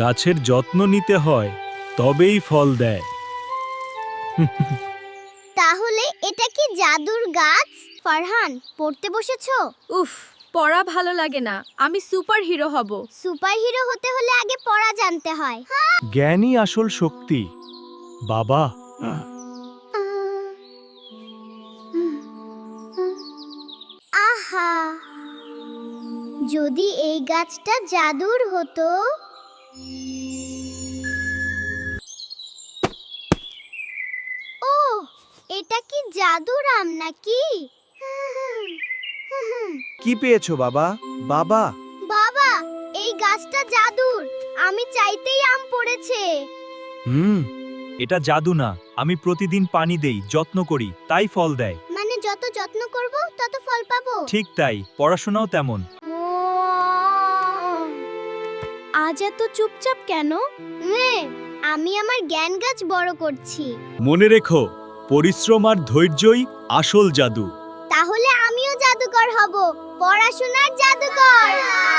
গাছের যত্ন নিতে হয়, তবেই ফল দেয়। তাহলে এটা কি জাদুর গাছ? ফারহান, পড়তে বসেছো? উফ, পড়া ভালো লাগে না। আমি সুপার হিরো হব। সুপারহিরো হতে হলে আগে পড়া জানতে হয়। জ্ঞানই আসল শক্তি। বাবা, আহা, যদি এই গাছটা জাদুর হতো। ও, এটা কি জাদুর আম নাকি? কি পেয়েছো বাবা? বাবা, বাবা, এই গাছটা জাদুর। আমি চাইতেই আম পড়েছে। এটা জাদু না। আমি প্রতিদিন পানি দেই, যত্ন করি, তাই ফল দেয়। মানে যত যত্ন করব তত ফল পাবো। ঠিক তাই, পড়াশোনাও তেমন। আজ এত চুপচাপ কেন? আমি আমার জ্ঞান গাছ বড় করছি। মনে রেখো, পরিশ্রম আর ধৈর্যই আসল জাদু। তাহলে আমিও জাদুকর হব, পড়াশোনার জাদুকর।